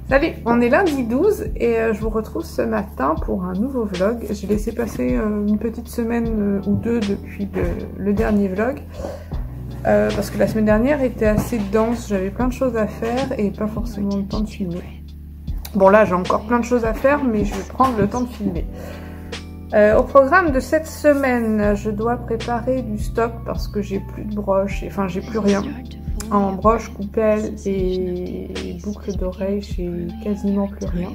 Salut, on est lundi 12 et je vous retrouve ce matin pour un nouveau vlog. J'ai laissé passer une petite semaine ou deux depuis le dernier vlog parce que la semaine dernière était assez dense, j'avais plein de choses à faire et pas forcément le temps de filmer. Bon là j'ai encore plein de choses à faire mais je vais prendre le temps de filmer. Au programme de cette semaine, je dois préparer du stock parce que j'ai plus de broches, enfin j'ai plus rien. En broche, coupelle et boucle d'oreille, j'ai quasiment plus rien.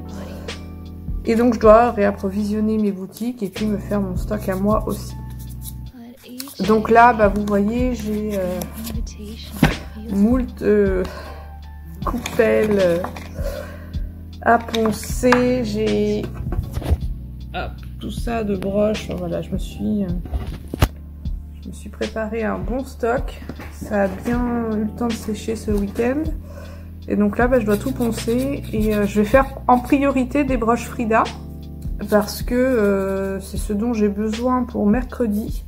Et donc je dois réapprovisionner mes boutiques et puis me faire mon stock à moi aussi. Donc là, bah, vous voyez, j'ai moult coupelles à poncer, j'ai tout ça de broches. Voilà, je me suis préparé un bon stock. Ça a bien eu le temps de sécher ce week-end. Et donc là, bah, je dois tout poncer. Et je vais faire en priorité des broches Frida. Parce que c'est ce dont j'ai besoin pour mercredi.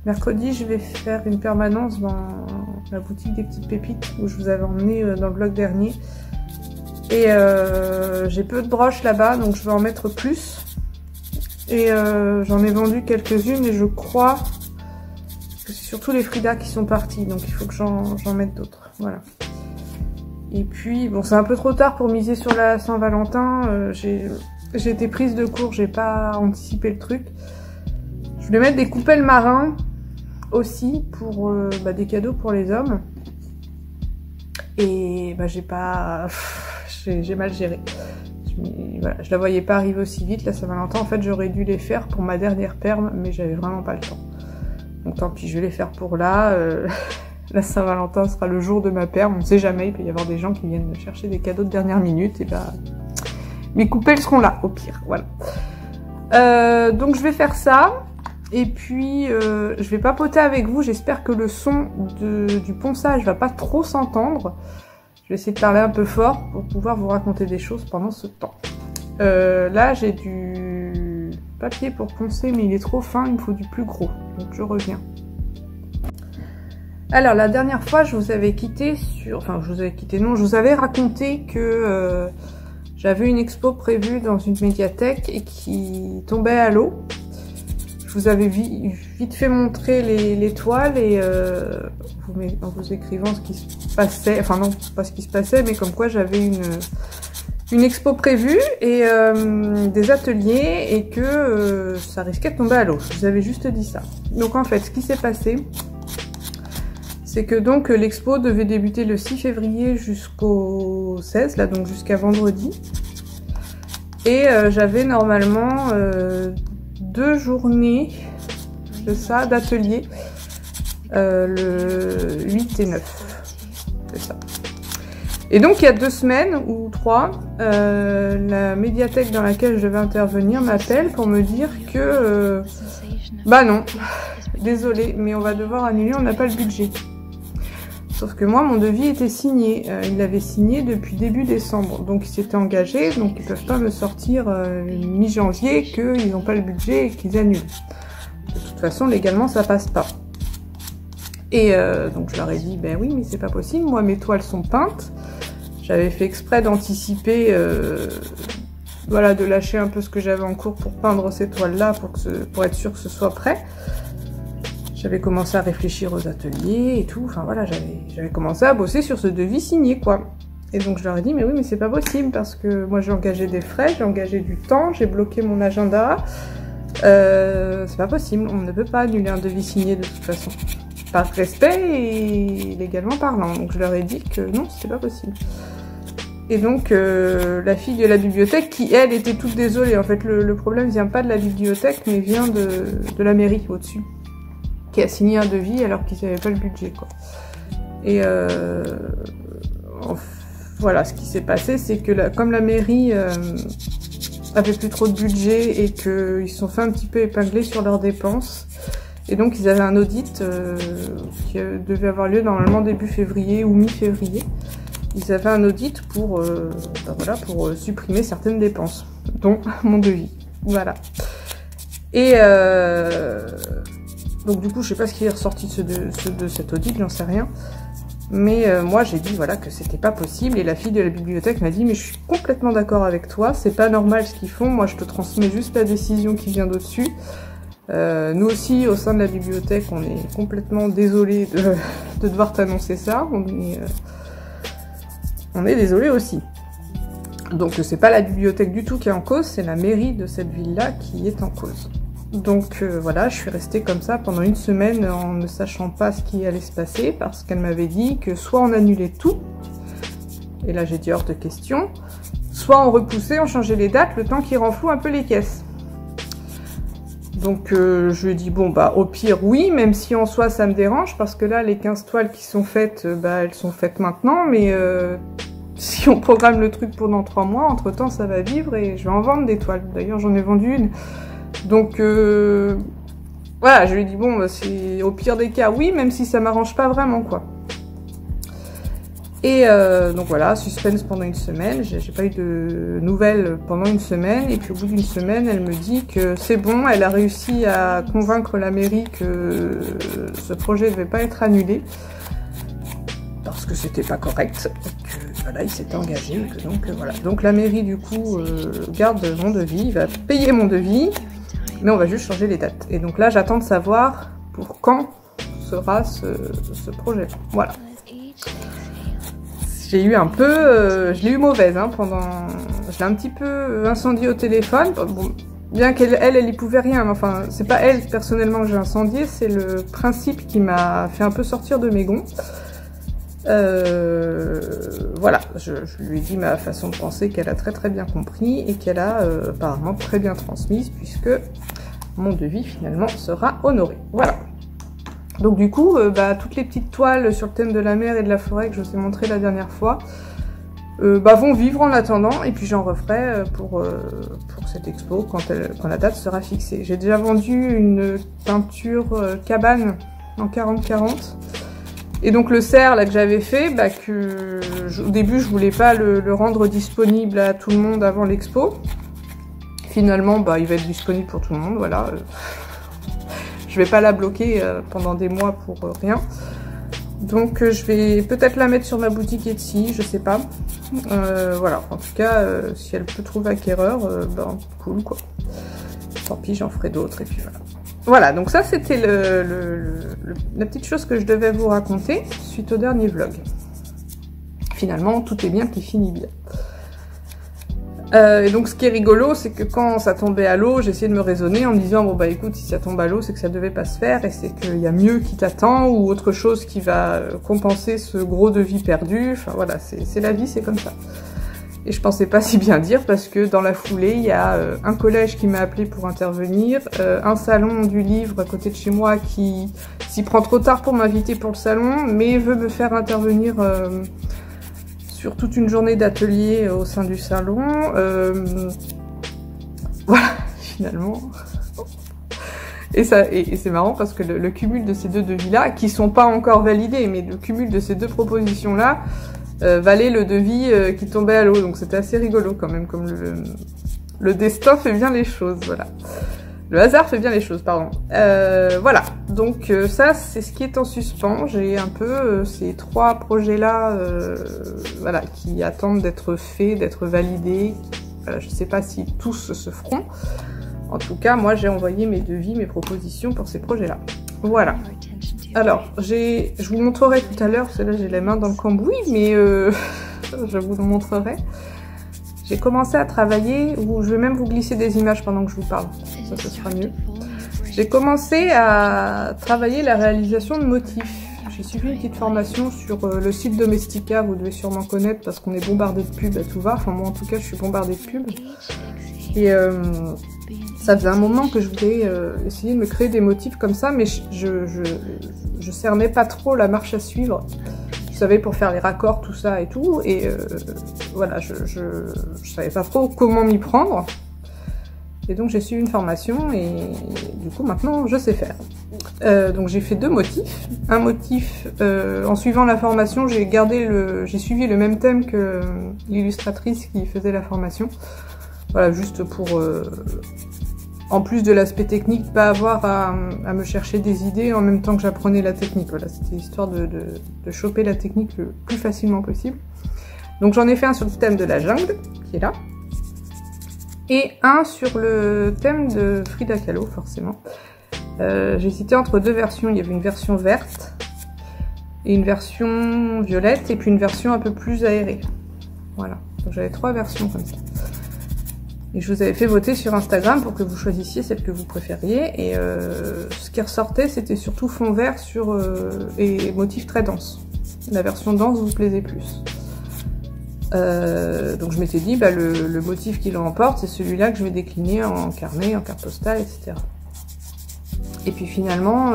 Mercredi, je vais faire une permanence dans la boutique des petites pépites où je vous avais emmené dans le vlog dernier. Et j'ai peu de broches là-bas, donc je vais en mettre plus. Et j'en ai vendu quelques-unes et je crois... c'est surtout les Frida qui sont partis, donc il faut que j'en mette d'autres. Voilà. Et puis, bon, c'est un peu trop tard pour miser sur la Saint-Valentin. J'ai été prise de court, j'ai pas anticipé le truc. Je voulais mettre des coupelles marins aussi pour des cadeaux pour les hommes. Et bah, j'ai mal géré. Voilà, je la voyais pas arriver aussi vite la Saint-Valentin. En fait, j'aurais dû les faire pour ma dernière perme, mais j'avais vraiment pas le temps. Donc tant pis, je vais les faire pour là. La Saint-Valentin sera le jour de ma perme. On ne sait jamais, il peut y avoir des gens qui viennent me chercher des cadeaux de dernière minute. Et bah, mes coupelles seront là, au pire. Voilà. Donc je vais faire ça. Et puis, je vais papoter avec vous. J'espère que le son du ponçage va pas trop s'entendre. Je vais essayer de parler un peu fort pour pouvoir vous raconter des choses pendant ce temps. Là, j'ai du papier pour poncer, mais il est trop fin, il me faut du plus gros. Donc je reviens. Alors la dernière fois, je vous avais quitté sur... Enfin, je vous avais quitté, non, je vous avais raconté que j'avais une expo prévue dans une médiathèque et qui tombait à l'eau. Je vous avais vite fait montrer les toiles et en vous écrivant ce qui se passait. Enfin non, pas ce qui se passait, mais comme quoi j'avais une expo prévue et des ateliers et que ça risquait de tomber à l'eau. Je vous avais juste dit ça. Donc en fait, ce qui s'est passé, c'est que donc l'expo devait débuter le 6 février jusqu'au 16, là donc jusqu'à vendredi. Et j'avais normalement 2 journées de ça, d'atelier, le 8 et 9. C'est ça. Et donc il y a 2 semaines ou 3, la médiathèque dans laquelle je devais intervenir m'appelle pour me dire que bah non, désolé, mais on va devoir annuler, on n'a pas le budget. Sauf que moi mon devis était signé, il l'avait signé depuis début décembre, donc ils s'étaient engagés, donc ils peuvent pas me sortir mi-janvier qu'ils n'ont pas le budget et qu'ils annulent. De toute façon légalement ça passe pas. Et donc je leur ai dit, ben oui mais c'est pas possible, moi mes toiles sont peintes. J'avais fait exprès d'anticiper, voilà, de lâcher un peu ce que j'avais en cours pour peindre ces toiles-là, pour être sûr que ce soit prêt. J'avais commencé à réfléchir aux ateliers et tout, enfin voilà, j'avais commencé à bosser sur ce devis signé, quoi. Et donc je leur ai dit, mais oui, mais c'est pas possible, parce que moi j'ai engagé des frais, j'ai engagé du temps, j'ai bloqué mon agenda. C'est pas possible, on ne peut pas annuler un devis signé de toute façon. Par respect et légalement parlant. Donc je leur ai dit que non, c'était pas possible. Et donc la fille de la bibliothèque, qui elle était toute désolée, en fait le problème vient pas de la bibliothèque, mais vient de la mairie au-dessus, qui a signé un devis alors qu'ils n'avaient pas le budget, quoi. Et voilà, ce qui s'est passé, c'est que comme la mairie avait plus trop de budget et qu'ils se sont fait un petit peu épingler sur leurs dépenses, et donc ils avaient un audit qui devait avoir lieu normalement début février ou mi-février. Ils avaient un audit pour, voilà, pour supprimer certaines dépenses, dont mon devis. Voilà. Et Donc du coup, je sais pas ce qui est ressorti de cet audit, j'en sais rien. Mais moi, j'ai dit voilà que c'était pas possible. Et la fille de la bibliothèque m'a dit mais je suis complètement d'accord avec toi. C'est pas normal ce qu'ils font. Moi, je te transmets juste la décision qui vient d'au-dessus. Nous aussi, au sein de la bibliothèque, on est complètement désolé de devoir t'annoncer ça. On est désolé aussi. Donc c'est pas la bibliothèque du tout qui est en cause, c'est la mairie de cette ville-là qui est en cause. Donc voilà, je suis restée comme ça pendant une semaine en ne sachant pas ce qui allait se passer, parce qu'elle m'avait dit que soit on annulait tout, et là j'ai dit hors de question, soit on repoussait, on changeait les dates, le temps qu'ils renflouent un peu les caisses. Donc je lui ai dit bon bah au pire oui, même si en soi ça me dérange, parce que là les 15 toiles qui sont faites, bah elles sont faites maintenant, mais si on programme le truc pendant 3 mois, entre temps ça va vivre et je vais en vendre des toiles. D'ailleurs j'en ai vendu une. Donc voilà, je lui ai dit bon, bah, c'est au pire des cas oui, même si ça m'arrange pas vraiment quoi. Et donc voilà, suspense pendant une semaine, j'ai pas eu de nouvelles pendant une semaine, et puis au bout d'une semaine, elle me dit que c'est bon, elle a réussi à convaincre la mairie que ce projet devait pas être annulé, parce que c'était pas correct, et que voilà, il s'était engagé, et que donc voilà. Donc la mairie du coup garde mon devis, il va payer mon devis, mais on va juste changer les dates. Et donc là, j'attends de savoir pour quand sera ce projet. Voilà. J'ai eu un peu, je l'ai eu mauvaise hein, pendant, je l'ai un petit peu incendiée au téléphone. Bon, bien qu'elle y pouvait rien, mais enfin c'est pas elle personnellement que j'ai incendié, c'est le principe qui m'a fait un peu sortir de mes gonds. Voilà, je lui ai dit ma façon de penser qu'elle a très bien compris et qu'elle a apparemment très bien transmise, puisque mon devis finalement sera honoré. Voilà. Donc du coup, bah, toutes les petites toiles sur le thème de la mer et de la forêt que je vous ai montré la dernière fois bah, vont vivre en attendant, et puis j'en referai pour cette expo quand la date sera fixée. J'ai déjà vendu une peinture cabane en 40-40, et donc le cerf là que j'avais fait, bah, au début je voulais pas le rendre disponible à tout le monde avant l'expo. Finalement, bah, il va être disponible pour tout le monde, voilà. Je vais pas la bloquer pendant des mois pour rien. Donc je vais peut-être la mettre sur ma boutique Etsy, je sais pas. Voilà, en tout cas, si elle peut trouver acquéreur, ben cool quoi. Tant pis, j'en ferai d'autres et puis voilà. Voilà, donc ça c'était la petite chose que je devais vous raconter suite au dernier vlog. Finalement, tout est bien qui finit bien. Et donc ce qui est rigolo, c'est que quand ça tombait à l'eau, j'essayais de me raisonner en me disant bon bah écoute, si ça tombe à l'eau, c'est que ça devait pas se faire, et c'est qu'il y a mieux qui t'attend, ou autre chose qui va compenser ce gros devis perdu. Enfin voilà, c'est la vie, c'est comme ça. Et je pensais pas si bien dire, parce que dans la foulée, il y a un collège qui m'a appelé pour intervenir, un salon du livre à côté de chez moi qui s'y prend trop tard pour m'inviter pour le salon, mais veut me faire intervenir sur toute une journée d'atelier au sein du salon. Voilà, finalement. Et c'est marrant parce que le cumul de ces deux devis-là, qui sont pas encore validés, mais le cumul de ces deux propositions-là valait le devis qui tombait à l'eau. Donc c'était assez rigolo quand même, comme le destin fait bien les choses, voilà. Le hasard fait bien les choses, pardon. Voilà, donc ça c'est ce qui est en suspens. J'ai un peu ces 3 projets-là voilà, qui attendent d'être faits, d'être validés. Je sais pas si tous se feront. En tout cas, moi j'ai envoyé mes devis, mes propositions pour ces projets-là. Voilà. Alors, je vous montrerai tout à l'heure, parce que là j'ai les mains dans le cambouis, mais je vous le montrerai. J'ai commencé à travailler, ou je vais même vous glisser des images pendant que je vous parle, ça ce sera mieux. J'ai commencé à travailler la réalisation de motifs. J'ai suivi une petite formation sur le site Domestika, vous devez sûrement connaître parce qu'on est bombardé de pubs à tout va. Enfin moi en tout cas je suis bombardée de pubs. Et ça faisait un moment que je voulais essayer de me créer des motifs comme ça, mais je cernais pas trop la marche à suivre. Vous savez, pour faire les raccords, tout ça et tout, et voilà, je savais pas trop comment m'y prendre, et donc j'ai suivi une formation, et du coup maintenant je sais faire. Donc j'ai fait 2 motifs. Un motif, en suivant la formation, j'ai suivi le même thème que l'illustratrice qui faisait la formation, voilà, juste pour En plus de l'aspect technique, pas avoir à me chercher des idées en même temps que j'apprenais la technique. Voilà, c'était histoire de choper la technique le plus facilement possible. Donc j'en ai fait un sur le thème de la jungle, qui est là. Et un sur le thème de Frida Kahlo, forcément. J'ai hésité entre deux versions. Il y avait une version verte et une version violette, et puis une version un peu plus aérée. Voilà, donc j'avais 3 versions comme ça. Et je vous avais fait voter sur Instagram pour que vous choisissiez celle que vous préfériez. Et ce qui ressortait, c'était surtout fond vert et motifs très denses. La version dense vous plaisait plus. Donc je m'étais dit, bah, le motif qui l'emporte, c'est celui-là que je vais décliner en carnet, en carte postale, etc. Et puis finalement,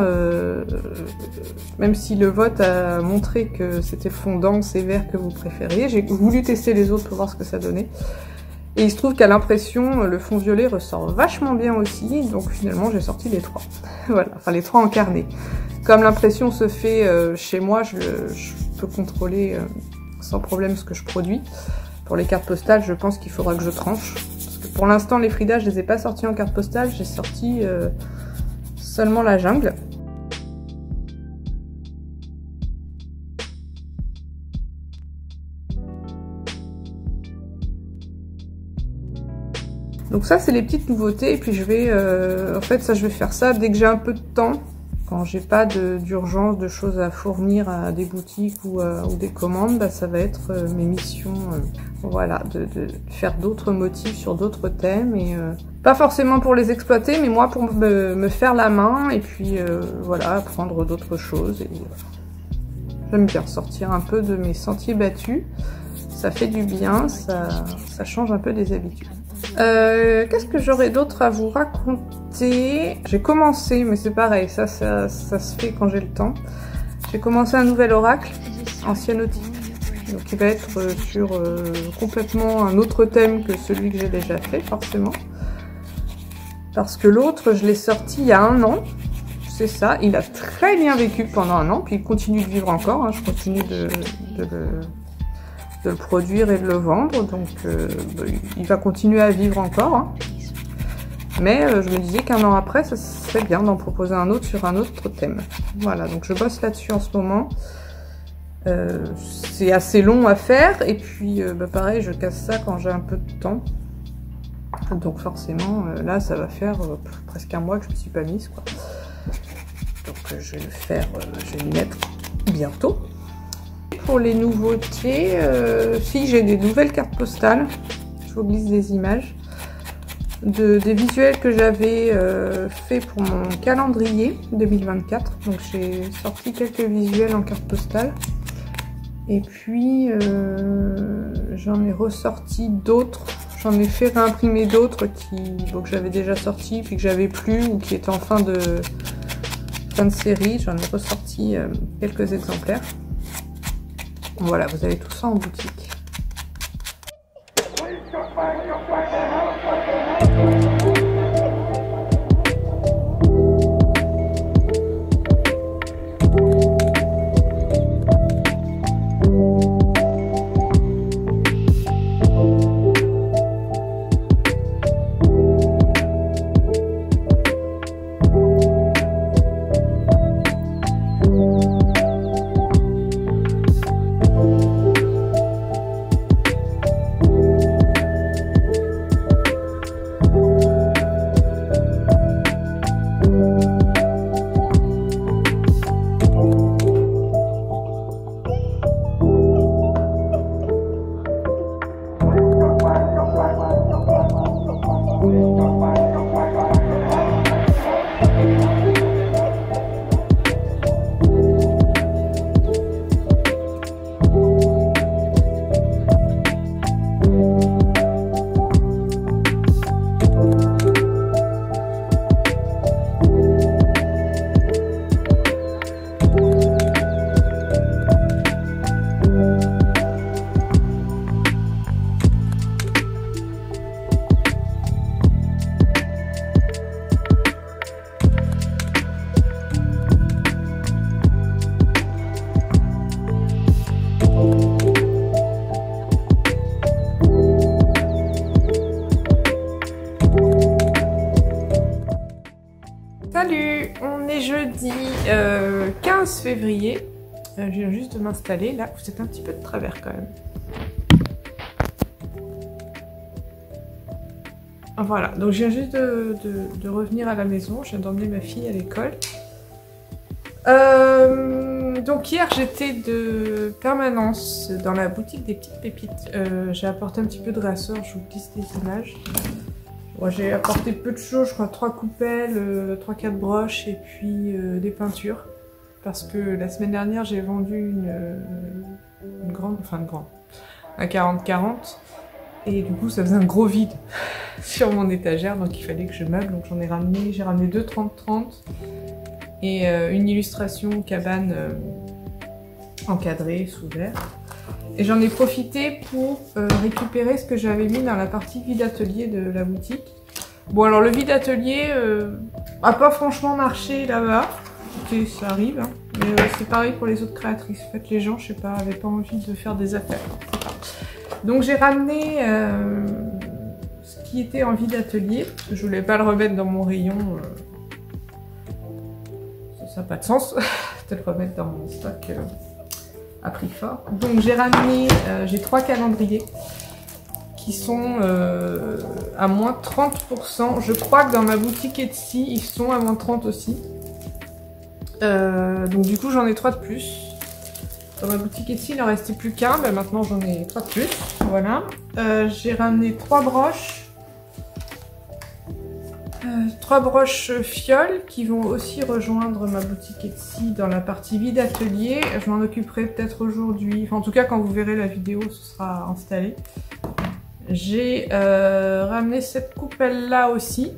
même si le vote a montré que c'était le fond dense et vert que vous préfériez, j'ai voulu tester les autres pour voir ce que ça donnait. Et il se trouve qu'à l'impression, le fond violet ressort vachement bien aussi, donc finalement j'ai sorti les 3. Voilà, enfin les 3 en carnet. Comme l'impression se fait chez moi, je peux contrôler sans problème ce que je produis. Pour les cartes postales, je pense qu'il faudra que je tranche. Parce que pour l'instant, les Frida, je les ai pas sortis en carte postale, j'ai sorti seulement la jungle. Donc ça, c'est les petites nouveautés, et puis je vais, en fait, ça, je vais faire ça dès que j'ai un peu de temps, quand j'ai pas d'urgence, de choses à fournir à des boutiques ou des commandes, bah, ça va être mes missions, voilà, de faire d'autres motifs sur d'autres thèmes, et pas forcément pour les exploiter, mais moi pour me faire la main, et puis voilà, apprendre d'autres choses. J'aime bien sortir un peu de mes sentiers battus, ça fait du bien, ça change un peu des habitudes. Qu'est-ce que j'aurais d'autre à vous raconter? J'ai commencé, mais c'est pareil, ça se fait quand j'ai le temps. J'ai commencé un nouvel oracle, anciennotique, donc il va être sur complètement un autre thème que celui que j'ai déjà fait, forcément. Parce que l'autre, je l'ai sorti il y a 1 an, c'est ça, il a très bien vécu pendant 1 an, puis il continue de vivre encore, hein, je continue de le produire et de le vendre, donc il va continuer à vivre encore, hein. Mais je me disais qu'1 an après, ça serait bien d'en proposer un autre sur un autre thème. Voilà, donc je bosse là-dessus en ce moment. C'est assez long à faire, et puis pareil, je casse ça quand j'ai un peu de temps. Donc forcément, là, ça va faire presque 1 mois que je ne me suis pas mise, quoi. Donc je vais le faire, je vais m'y mettre bientôt. Pour les nouveautés, si j'ai des nouvelles cartes postales, je vous glisse des images, des visuels que j'avais fait pour mon calendrier 2024. Donc j'ai sorti quelques visuels en carte postale. Et puis j'en ai ressorti d'autres, j'en ai fait réimprimer d'autres que j'avais déjà sortis, puis que j'avais plus, ou qui étaient en fin de série. J'en ai ressorti quelques exemplaires. Voilà, vous avez tout ça en boutique. février. Je viens juste de m'installer. Là, vous êtes un petit peu de travers quand même. Voilà, donc je viens juste de revenir à la maison. Je viens d'emmener ma fille à l'école. Donc hier j'étais de permanence dans la boutique des petites pépites. J'ai apporté un petit peu de ressort, je vous glisse des images. Bon, j'ai apporté peu de choses, je crois 3 coupelles, 3-4 broches et puis des peintures. Parce que la semaine dernière j'ai vendu une grande, un 40-40. Et du coup ça faisait un gros vide sur mon étagère, donc il fallait que je meuble. Donc j'ai ramené 2 30-30 et une illustration cabane encadrée sous verre. Et j'en ai profité pour récupérer ce que j'avais mis dans la partie vide atelier de la boutique. Bon alors le vide atelier a pas franchement marché là-bas, ça arrive, hein. Mais c'est pareil pour les autres créatrices. En fait les gens, je sais pas, avaient pas envie de faire des affaires. Donc j'ai ramené ce qui était en vide atelier, parce que je voulais pas le remettre dans mon rayon. Ça n'a pas de sens de le remettre dans mon stock à prix fort. Donc j'ai ramené, j'ai 3 calendriers qui sont à moins 30%. Je crois que dans ma boutique Etsy, ils sont à moins 30 aussi. Donc du coup j'en ai 3 de plus. Dans ma boutique Etsy, il en restait plus qu'un, ben maintenant j'en ai 3 de plus. Voilà. J'ai ramené 3 broches. 3 broches fioles qui vont aussi rejoindre ma boutique Etsy dans la partie vide atelier. Je m'en occuperai peut-être aujourd'hui. Enfin, en tout cas, quand vous verrez la vidéo, ce sera installé. J'ai ramené cette coupelle-là aussi,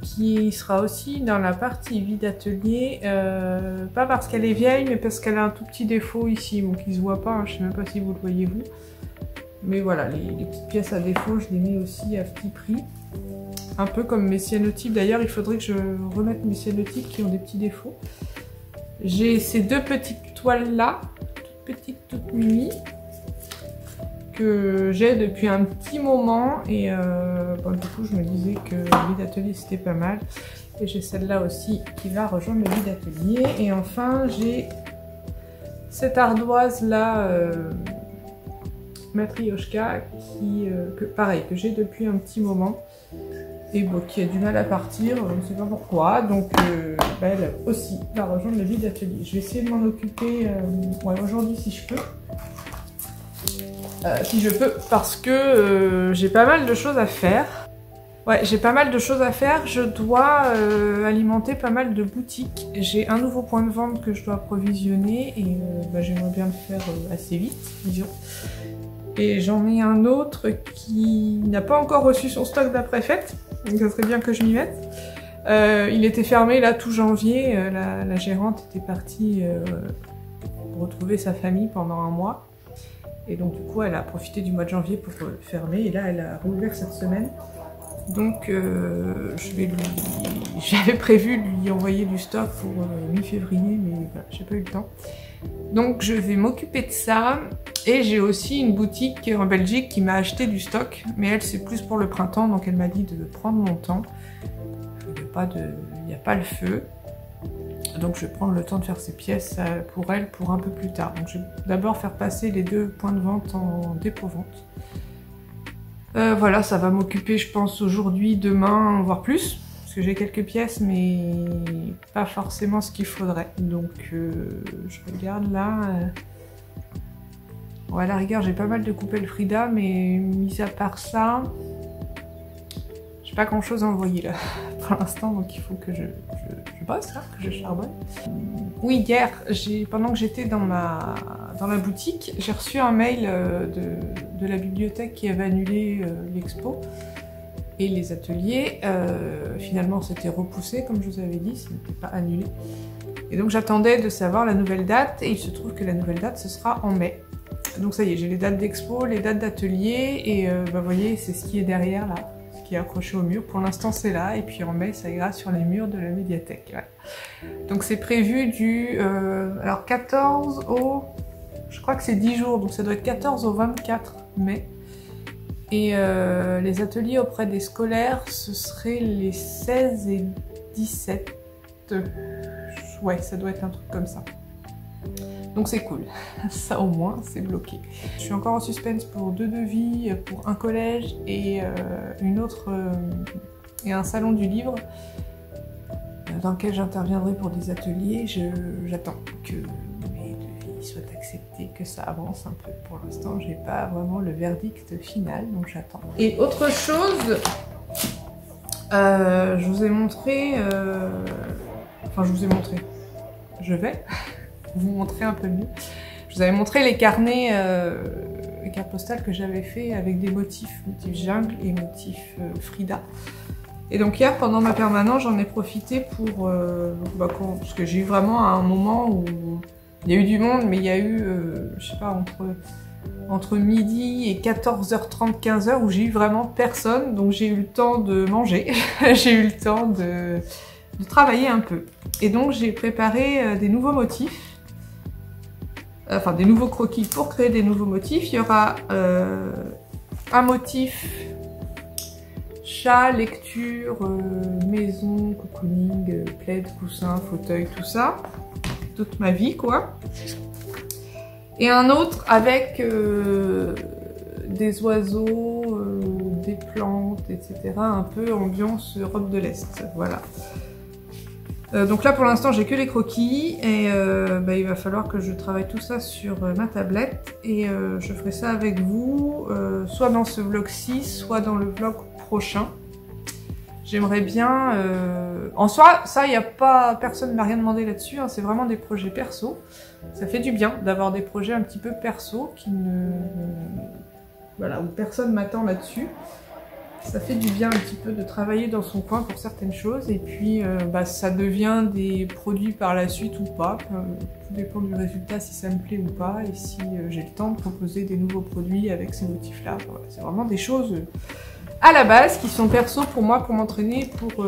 qui sera aussi dans la partie vide atelier. Pas parce qu'elle est vieille, mais parce qu'elle a un tout petit défaut ici. Bon, qui se voit pas, hein, je sais même pas si vous le voyez vous. Mais voilà, les petites pièces à défaut, je les mets aussi à petit prix. Un peu comme mes cyanotypes. D'ailleurs, il faudrait que je remette mes cyanotypes qui ont des petits défauts. J'ai ces 2 petites toiles-là, toutes petites, toutes mini, que j'ai depuis un petit moment. Et bon, du coup, je me disais que le vide atelier, c'était pas mal. Et j'ai celle-là aussi qui va rejoindre le vide atelier. Et enfin, j'ai cette ardoise-là, Matryoshka, pareil, que j'ai depuis un petit moment. Et bon, qui a du mal à partir, je ne sais pas pourquoi, donc elle aussi va rejoindre le vide atelier. Je vais essayer de m'en occuper aujourd'hui si je peux. Parce que j'ai pas mal de choses à faire. Ouais, j'ai pas mal de choses à faire, je dois alimenter pas mal de boutiques. J'ai un nouveau point de vente que je dois approvisionner et j'aimerais bien le faire assez vite, disons. Et j'en ai un autre qui n'a pas encore reçu son stock d'après-fête, donc ça serait bien que je m'y mette. Il était fermé là tout janvier, la gérante était partie retrouver sa famille pendant un mois. Et donc du coup elle a profité du mois de janvier pour fermer et là elle a rouvert cette semaine. Donc j'avais prévu de lui envoyer du stock pour mi-février, mais voilà, j'ai pas eu le temps. Donc je vais m'occuper de ça. Et j'ai aussi une boutique en Belgique qui m'a acheté du stock, mais elle c'est plus pour le printemps, donc elle m'a dit de prendre mon temps. Il n'y a pas le feu. Donc je vais prendre le temps de faire ces pièces pour elle pour un peu plus tard. Donc je vais d'abord faire passer les 2 points de vente en dépôt-vente. Voilà, ça va m'occuper je pense aujourd'hui, demain, voire plus. Parce que j'ai quelques pièces mais pas forcément ce qu'il faudrait. Donc je regarde là. Ouais, à la rigueur j'ai pas mal de coupelles Frida, mais mis à part ça, j'ai pas grand chose à envoyer là pour l'instant, donc il faut que je bosse là, que je charbonne. Oui, hier, pendant que j'étais dans la boutique, j'ai reçu un mail de la bibliothèque qui avait annulé l'expo et les ateliers. Finalement c'était repoussé comme je vous avais dit, ce n'était pas annulé. Et donc j'attendais de savoir la nouvelle date et il se trouve que la nouvelle date ce sera en mai. Donc ça y est, j'ai les dates d'expo, les dates d'atelier et vous voyez, c'est ce qui est derrière là, ce qui est accroché au mur. Pour l'instant c'est là et puis en mai ça ira sur les murs de la médiathèque. Ouais. Donc c'est prévu du 14 au... Je crois que c'est 10 jours, donc ça doit être 14 au 24 mai. Et les ateliers auprès des scolaires, ce serait les 16 et 17. Je Ouais, ça doit être un truc comme ça. Donc c'est cool, ça au moins c'est bloqué. Je suis encore en suspense pour 2 devis, pour un collège et et un salon du livre dans lequel j'interviendrai pour des ateliers. J'attends que mes devis soient acceptés, que ça avance un peu. Pour l'instant, j'ai pas vraiment le verdict final, donc j'attends. Et autre chose, je vous ai montré, je vais vous montrer un peu mieux. Je vous avais montré les carnets, les cartes postales que j'avais fait avec des motifs jungle et motifs Frida. Et donc hier, pendant ma permanence, j'en ai profité pour... parce que j'ai eu vraiment un moment où il y a eu du monde, mais il y a eu, je sais pas, entre midi et 14h30, 15h, où j'ai eu vraiment personne. Donc j'ai eu le temps de manger, j'ai eu le temps de travailler un peu. Et donc j'ai préparé des nouveaux motifs. Enfin, des nouveaux croquis pour créer des nouveaux motifs. Il y aura un motif chat, lecture, maison, cocooning, plaid, coussin, fauteuil, tout ça. Toute ma vie, quoi. Et un autre avec des oiseaux, des plantes, etc. Un peu ambiance Europe de l'Est. Voilà. Donc là pour l'instant j'ai que les croquis et il va falloir que je travaille tout ça sur ma tablette et je ferai ça avec vous soit dans ce vlog-ci, soit dans le vlog prochain. J'aimerais bien... En soi, ça, personne ne m'a rien demandé là-dessus, hein, c'est vraiment des projets perso. Ça fait du bien d'avoir des projets un petit peu perso voilà, où personne m'attend là-dessus. Ça fait du bien un petit peu de travailler dans son coin pour certaines choses et puis ça devient des produits par la suite ou pas. Tout dépend du résultat, si ça me plaît ou pas et si j'ai le temps de proposer des nouveaux produits avec ces motifs-là. Voilà, c'est vraiment des choses à la base qui sont perso pour moi, pour m'entraîner, pour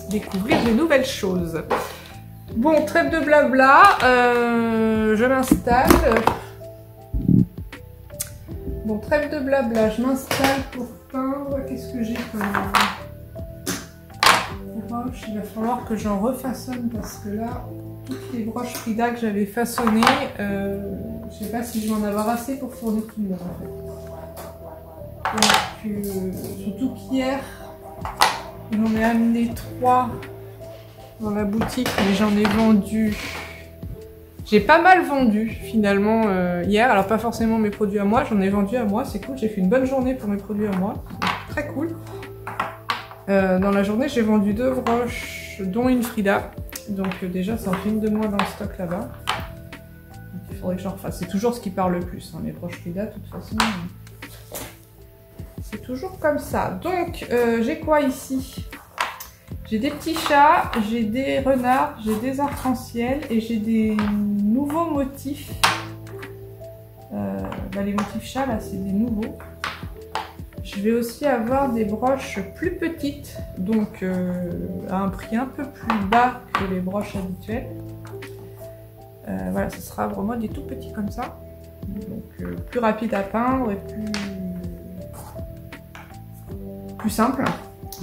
découvrir de nouvelles choses. Bon, trêve de blabla, je m'installe. Bon, trêve de blabla, je m'installe pour peindre. Qu'est-ce que j'ai comme broche? Il va falloir que j'en refaçonne parce que là, toutes les broches Frida que j'avais façonnées, je sais pas si je vais en avoir assez pour fournir tout le monde en fait. Donc, surtout qu'hier, j'en ai amené 3 dans la boutique, mais j'en ai vendu. J'ai pas mal vendu finalement hier, alors pas forcément mes produits à moi, j'en ai vendu à moi, c'est cool, j'ai fait une bonne journée pour mes produits à moi, très cool. Dans la journée j'ai vendu 2 broches, dont une Frida, donc déjà ça en fait une de moins dans le stock là-bas. Il faudrait que j'en refasse, c'est toujours ce qui parle le plus, hein, les broches Frida de toute façon. C'est toujours comme ça. Donc j'ai quoi ici? J'ai des petits chats, j'ai des renards, j'ai des arcs-en-ciel et j'ai des nouveaux motifs. Les motifs chats, là, c'est des nouveaux. Je vais aussi avoir des broches plus petites, donc à un prix un peu plus bas que les broches habituelles. Voilà, ce sera vraiment des tout petits comme ça. Donc plus rapide à peindre et plus simple.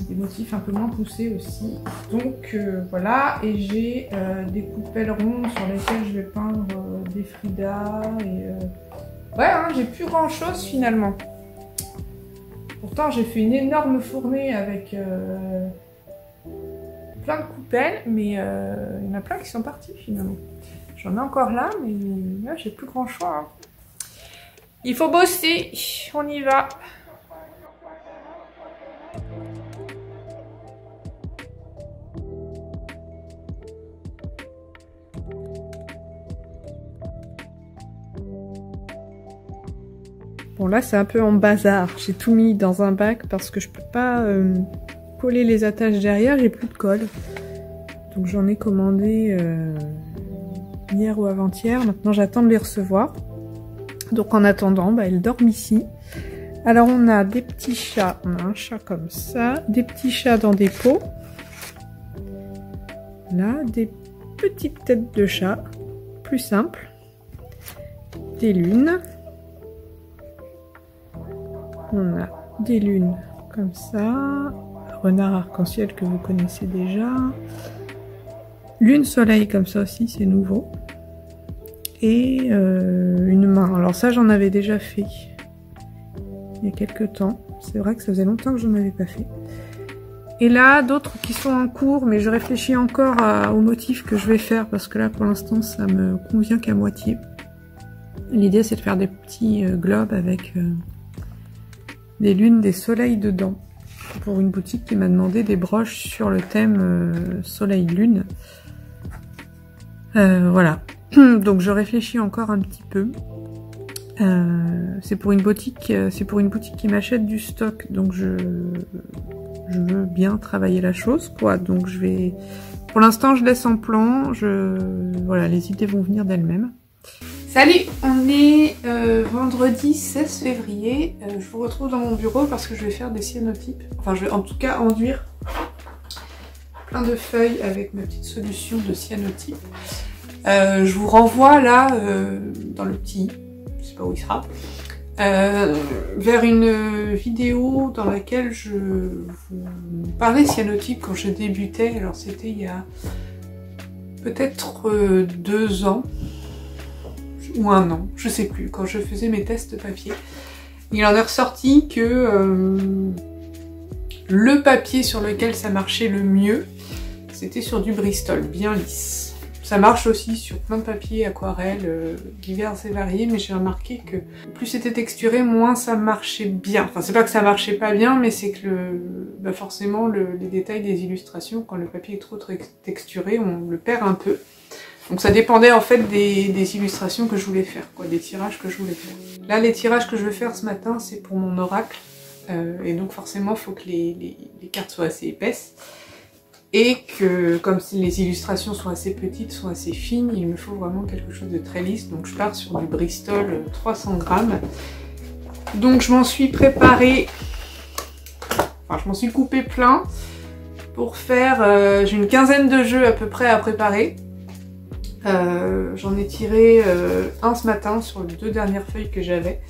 Des motifs un peu moins poussés aussi. Donc voilà, et j'ai des coupelles rondes sur lesquelles je vais peindre des Frida et ouais, hein, j'ai plus grand chose finalement. Pourtant j'ai fait une énorme fournée avec plein de coupelles, mais il y en a plein qui sont partis finalement. J'en ai encore là, mais là j'ai plus grand choix. Hein. Il faut bosser, on y va. Bon là c'est un peu en bazar, j'ai tout mis dans un bac parce que je peux pas coller les attaches derrière, j'ai plus de colle. Donc j'en ai commandé hier ou avant-hier, maintenant j'attends de les recevoir. Donc en attendant, elles dorment ici. Alors on a des petits chats, on a un chat comme ça, des petits chats dans des pots. Là, des petites têtes de chat, plus simples. Des lunes. On a des lunes comme ça, renard arc-en-ciel que vous connaissez déjà, lune soleil comme ça aussi, c'est nouveau. Et une main. Alors ça j'en avais déjà fait il y a quelques temps. C'est vrai que ça faisait longtemps que je n'en avais pas fait. Et là d'autres qui sont en cours, mais je réfléchis encore au motif que je vais faire parce que là pour l'instant ça me convient qu'à moitié. L'idée c'est de faire des petits globes avec des lunes, des soleils dedans. Pour une boutique qui m'a demandé des broches sur le thème soleil-lune. Voilà. Donc je réfléchis encore un petit peu. C'est pour une boutique qui m'achète du stock, donc je veux bien travailler la chose, quoi. Donc je vais, pour l'instant je laisse en plan. Voilà, les idées vont venir d'elles-mêmes. Salut, on est vendredi 16 février. Je vous retrouve dans mon bureau parce que je vais faire des cyanotypes. Enfin, je vais en tout cas enduire plein de feuilles avec ma petite solution de cyanotype. Je vous renvoie là, dans le petit, je sais pas où il sera, vers une vidéo dans laquelle je vous parlais cyanotype quand je débutais. Alors c'était il y a peut-être 2 ans. Ou 1 an, je sais plus, quand je faisais mes tests papier. Il en est ressorti que le papier sur lequel ça marchait le mieux, c'était sur du Bristol, bien lisse. Ça marche aussi sur plein de papiers, aquarelles, divers et variés, mais j'ai remarqué que plus c'était texturé, moins ça marchait bien. Enfin, c'est pas que ça marchait pas bien, mais c'est que forcément, les détails des illustrations, quand le papier est trop texturé, on le perd un peu. Donc ça dépendait en fait des illustrations que je voulais faire, quoi, des tirages que je voulais faire. Là, les tirages que je veux faire ce matin, c'est pour mon oracle. Et donc forcément, il faut que les cartes soient assez épaisses. Et que, comme les illustrations sont assez petites, sont assez fines, il me faut vraiment quelque chose de très lisse. Donc je pars sur du Bristol 300 grammes. Donc je m'en suis préparée, enfin je m'en suis coupé plein pour faire, j'ai une quinzaine de jeux à peu près à préparer. J'en ai tiré un ce matin sur les 2 dernières feuilles que j'avais.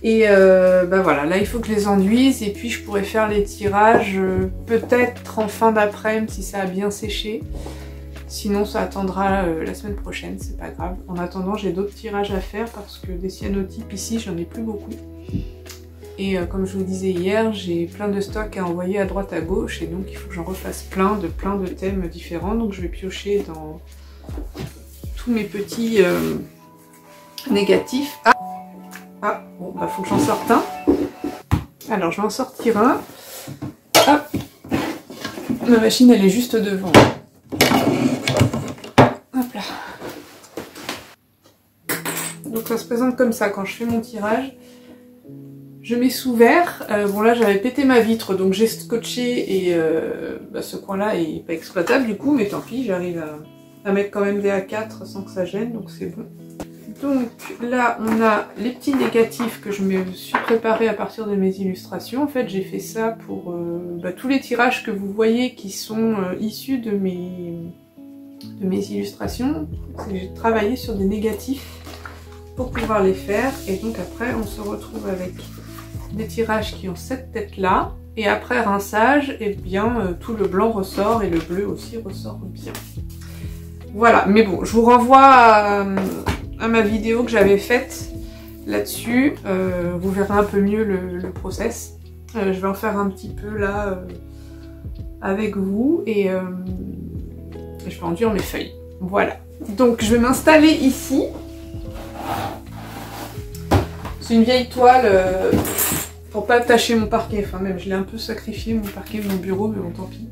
Et voilà, là il faut que je les enduise et puis je pourrais faire les tirages peut-être en fin d'après-midi si ça a bien séché. Sinon ça attendra la semaine prochaine, c'est pas grave. En attendant, j'ai d'autres tirages à faire parce que des cyanotypes ici, j'en ai plus beaucoup. Et comme je vous disais hier, j'ai plein de stocks à envoyer à droite à gauche et donc il faut que j'en refasse plein de thèmes différents. Donc je vais piocher dans tous mes petits négatifs. Bon, bah faut que j'en sorte un. Alors je vais en sortir un. Hop. Ma machine elle est juste devant. Hop là. Donc ça se présente comme ça quand je fais mon tirage. Je mets sous verre. Bon là j'avais pété ma vitre donc j'ai scotché et ce coin là est pas exploitable du coup, mais tant pis, j'arrive à mettre quand même des A4 sans que ça gêne, donc c'est bon. Donc là on a les petits négatifs que je me suis préparé à partir de mes illustrations. En fait j'ai fait ça pour tous les tirages que vous voyez qui sont issus de mes illustrations. J'ai travaillé sur des négatifs pour pouvoir les faire et donc après on se retrouve avec des tirages qui ont cette tête là et après rinçage, et bien tout le blanc ressort et le bleu aussi ressort bien. Voilà, mais bon, je vous renvoie à ma vidéo que j'avais faite là-dessus. Vous verrez un peu mieux le process. Je vais en faire un petit peu là avec vous et je vais enduire mes feuilles. Voilà. Donc je vais m'installer ici. C'est une vieille toile pour pas tacher mon parquet. Enfin même je l'ai un peu sacrifié mon parquet de mon bureau, mais bon tant pis.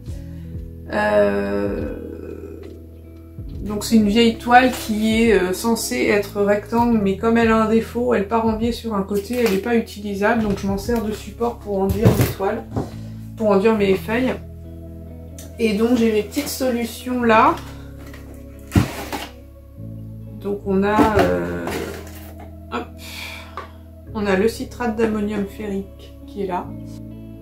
Donc c'est une vieille toile qui est censée être rectangle, mais comme elle a un défaut, elle part en biais sur un côté, elle n'est pas utilisable, donc je m'en sers de support pour enduire mes toiles, pour enduire mes feuilles. Et donc j'ai mes petites solutions là. Donc on a, on a le citrate d'ammonium ferrique qui est là.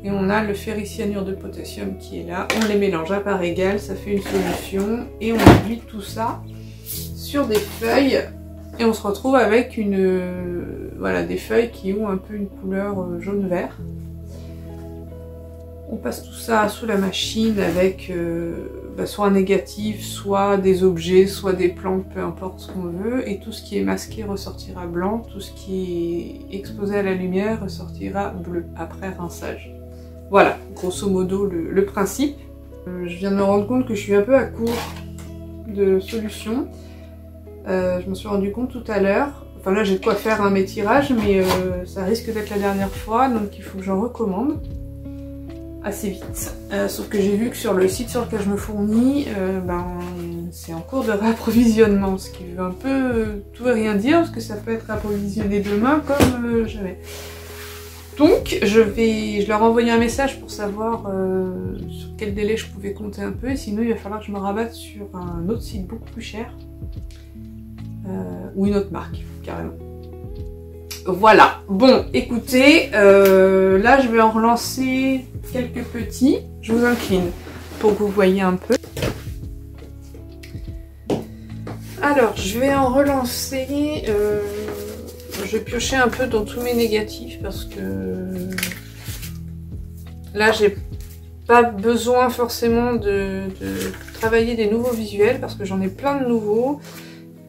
Et on a le ferricyanure de potassium qui est là. On les mélange à parts égales, ça fait une solution. Et on applique tout ça sur des feuilles. Et on se retrouve avec voilà, des feuilles qui ont un peu une couleur jaune-vert. On passe tout ça sous la machine avec soit négatif, soit des objets, soit des plantes, peu importe ce qu'on veut, et tout ce qui est masqué ressortira blanc, tout ce qui est exposé à la lumière ressortira bleu, après rinçage. Voilà, grosso modo le principe. Je viens de me rendre compte que je suis un peu à court de solutions. Je m'en suis rendu compte tout à l'heure. Enfin là j'ai de quoi faire mes tirages, mais ça risque d'être la dernière fois, donc il faut que j'en recommande assez vite. Sauf que j'ai vu que sur le site sur lequel je me fournis, c'est en cours de réapprovisionnement, ce qui veut un peu tout et rien dire, parce que ça peut être approvisionné demain comme jamais. Donc je leur ai envoyé un message pour savoir sur quel délai je pouvais compter un peu, et sinon il va falloir que je me rabatte sur un autre site beaucoup plus cher, ou une autre marque, carrément. Voilà, bon écoutez, là je vais en relancer quelques petits, je vous incline pour que vous voyez un peu. Alors je vais en relancer, je vais piocher un peu dans tous mes négatifs parce que là j'ai pas besoin forcément de travailler des nouveaux visuels parce que j'en ai plein de nouveaux.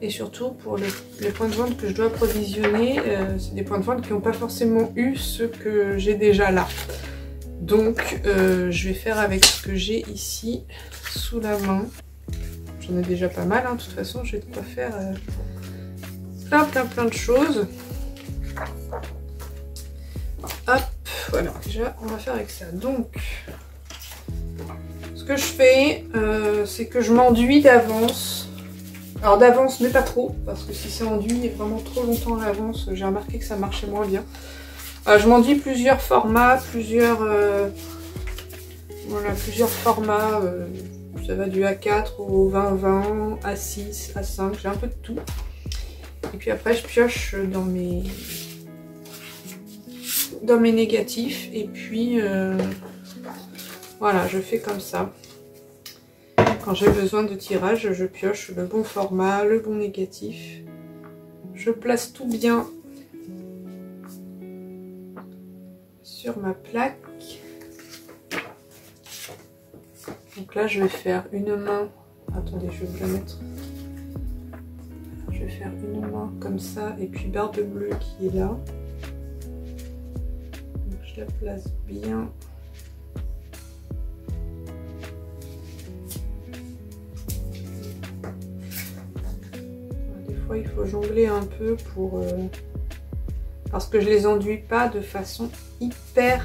Et surtout pour les points de vente que je dois approvisionner, c'est des points de vente qui n'ont pas forcément eu ceux que j'ai déjà là. Donc je vais faire avec ce que j'ai ici sous la main. J'en ai déjà pas mal, hein. De toute façon j'ai de quoi faire plein de choses. Hop, voilà, déjà on va faire avec ça. Donc ce que je fais, c'est que je m'enduis d'avance. Alors d'avance, mais pas trop, parce que si c'est enduit vraiment trop longtemps à l'avance, j'ai remarqué que ça marchait moins bien. Je m'enduis plusieurs formats, plusieurs formats. Ça va du A4 au 20-20, A6, A5, j'ai un peu de tout. Et puis après je pioche dans mes négatifs, et puis voilà, je fais comme ça. Quand j'ai besoin de tirage, je pioche le bon format, le bon négatif. Je place tout bien sur ma plaque. Donc là, je vais faire une main. Attendez, je vais vous la mettre. Je vais faire une main comme ça, et puis barre de bleu qui est là. Donc je la place bien. Il faut jongler un peu pour parce que je les enduis pas de façon hyper,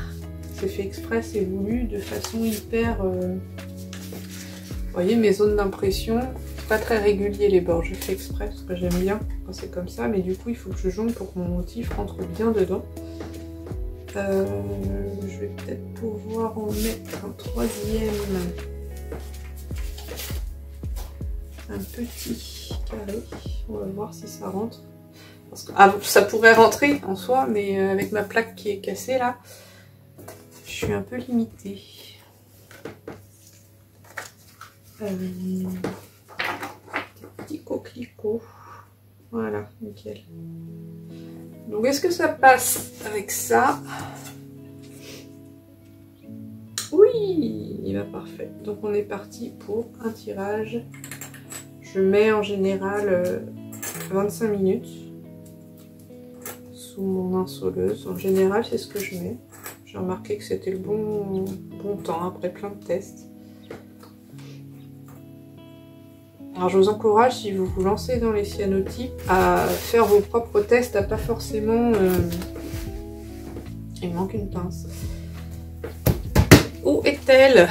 c'est fait exprès, c'est voulu, de façon hyper vous voyez mes zones d'impression, pas très régulier les bords, je fais exprès parce que j'aime bien quand c'est comme ça, mais du coup il faut que je jongle pour que mon motif rentre bien dedans. Je vais peut-être pouvoir en mettre un troisième, un petit carré. On va voir si ça rentre. Parce que, ça pourrait rentrer en soi, mais avec ma plaque qui est cassée là, je suis un peu limitée. Petit coquelicot. Voilà, nickel. Donc est-ce que ça passe avec ça? Oui, il va parfait. Donc on est parti pour un tirage. Je mets en général 25 minutes sous mon insoleuse. En général, c'est ce que je mets. J'ai remarqué que c'était le bon temps après plein de tests. Alors je vous encourage, si vous vous lancez dans les cyanotypes, à faire vos propres tests, à pas forcément... Il me manque une pince. Où est-elle?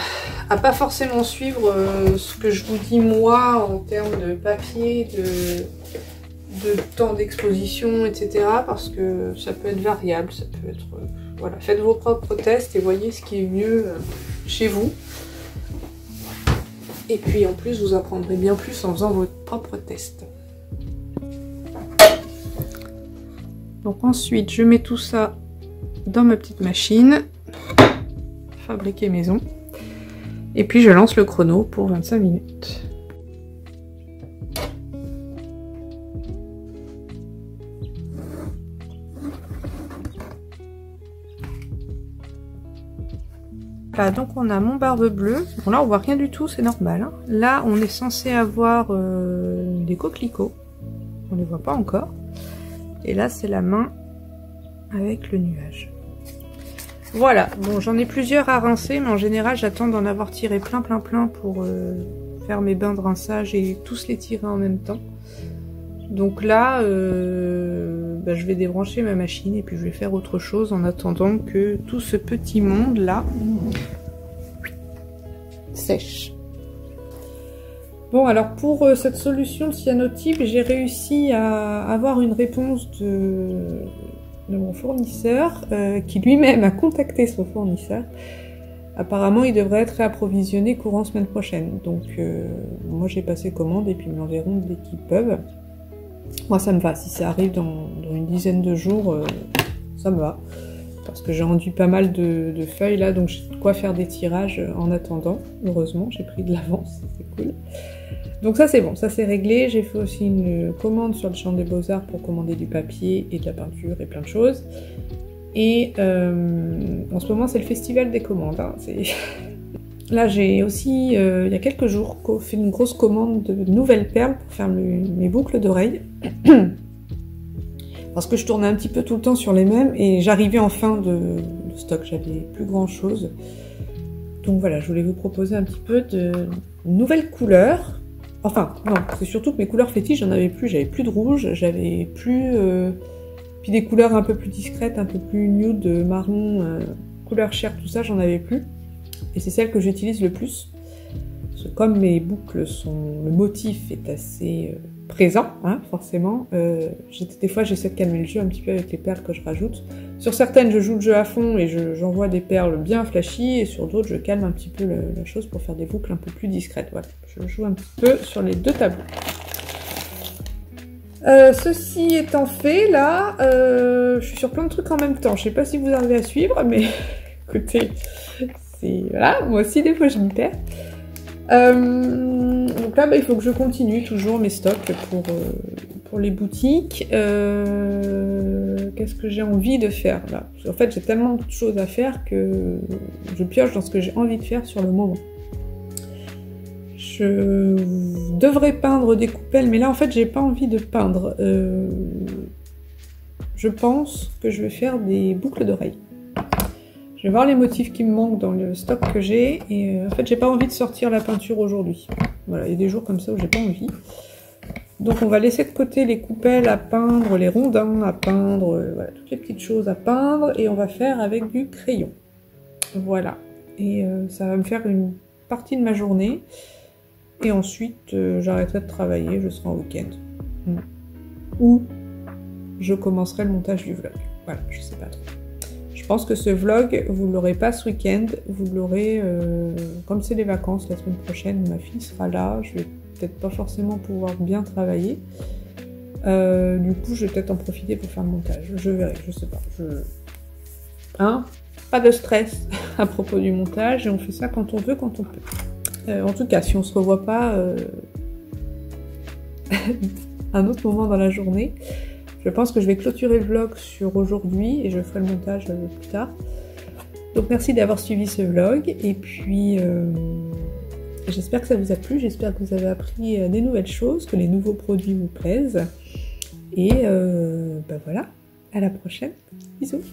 À pas forcément suivre ce que je vous dis moi en termes de papier, de temps d'exposition, etc. Parce que ça peut être variable, ça peut être... voilà, faites vos propres tests et voyez ce qui est mieux chez vous. Et puis en plus, vous apprendrez bien plus en faisant votre propre test. Donc ensuite, je mets tout ça dans ma petite machine. Fabriquer maison. Et puis je lance le chrono pour 25 minutes. Là, donc on a mon barbe bleue. Bon là on voit rien du tout, c'est normal. Hein. Là on est censé avoir des coquelicots. On les voit pas encore. Et là c'est la main avec le nuage. Voilà, bon j'en ai plusieurs à rincer, mais en général j'attends d'en avoir tiré plein pour faire mes bains de rinçage et tous les tirer en même temps. Donc là, je vais débrancher ma machine et puis je vais faire autre chose en attendant que tout ce petit monde là sèche. Bon alors pour cette solution de cyanotype, j'ai réussi à avoir une réponse de mon fournisseur qui lui-même a contacté son fournisseur. Apparemment il devrait être réapprovisionné courant semaine prochaine. Donc moi j'ai passé commande et puis ils me l'enverront dès qu'ils peuvent. Moi ça me va, si ça arrive dans une dizaine de jours, ça me va. Parce que j'ai rendu pas mal de feuilles là, donc j'ai de quoi faire des tirages en attendant. Heureusement, j'ai pris de l'avance, c'est cool. Donc ça c'est bon, ça c'est réglé. J'ai fait aussi une commande sur le champ des beaux-arts pour commander du papier et de la peinture et plein de choses. Et en ce moment c'est le festival des commandes. Hein. Là j'ai aussi, il y a quelques jours, fait une grosse commande de nouvelles perles pour faire mes boucles d'oreilles. Parce que je tournais un petit peu tout le temps sur les mêmes et j'arrivais en fin de stock, j'avais plus grand chose. Donc voilà, je voulais vous proposer un petit peu de nouvelles couleurs. Enfin, non, c'est surtout que mes couleurs fétiches, j'avais plus de rouge, j'avais plus... puis des couleurs un peu plus discrètes, un peu plus nude, marron, couleur chair, tout ça, j'en avais plus. Et c'est celle que j'utilise le plus. Parce que comme mes boucles sont... Le motif est assez... présent, hein, forcément. Des fois, j'essaie de calmer le jeu un petit peu avec les perles que je rajoute. Sur certaines, je joue le jeu à fond et j'envoie des perles bien flashy, et sur d'autres, je calme un petit peu la chose pour faire des boucles un peu plus discrètes. Voilà, je joue un petit peu sur les deux tableaux. Ceci étant fait, là, je suis sur plein de trucs en même temps. Je sais pas si vous arrivez à suivre, mais écoutez, voilà, moi aussi, des fois, je m'y perds. Donc là, il faut que je continue toujours mes stocks pour les boutiques. Qu'est-ce que j'ai envie de faire là? En fait, j'ai tellement de choses à faire que je pioche dans ce que j'ai envie de faire sur le moment. Je devrais peindre des coupelles, mais là, en fait, j'ai pas envie de peindre. Je pense que je vais faire des boucles d'oreilles. Je vais voir les motifs qui me manquent dans le stock que j'ai, et en fait j'ai pas envie de sortir la peinture aujourd'hui. Voilà, il y a des jours comme ça où j'ai pas envie. Donc on va laisser de côté les coupelles à peindre, les rondins à peindre, voilà, toutes les petites choses à peindre, et on va faire avec du crayon. Voilà, et ça va me faire une partie de ma journée, et ensuite j'arrêterai de travailler, je serai en week-end. Ou je commencerai le montage du vlog. Voilà, je sais pas trop. Je pense que ce vlog, vous ne l'aurez pas ce week-end, vous l'aurez, comme c'est les vacances la semaine prochaine, ma fille sera là, je vais peut-être pas forcément pouvoir bien travailler. Du coup, je vais peut-être en profiter pour faire le montage, je verrai, je sais pas. Pas de stress à propos du montage, et on fait ça quand on veut, quand on peut. En tout cas, si on se revoit pas un autre moment dans la journée, je pense que je vais clôturer le vlog sur aujourd'hui et je ferai le montage plus tard. Donc merci d'avoir suivi ce vlog, et puis j'espère que ça vous a plu, j'espère que vous avez appris des nouvelles choses, que les nouveaux produits vous plaisent. Et voilà, à la prochaine, bisous.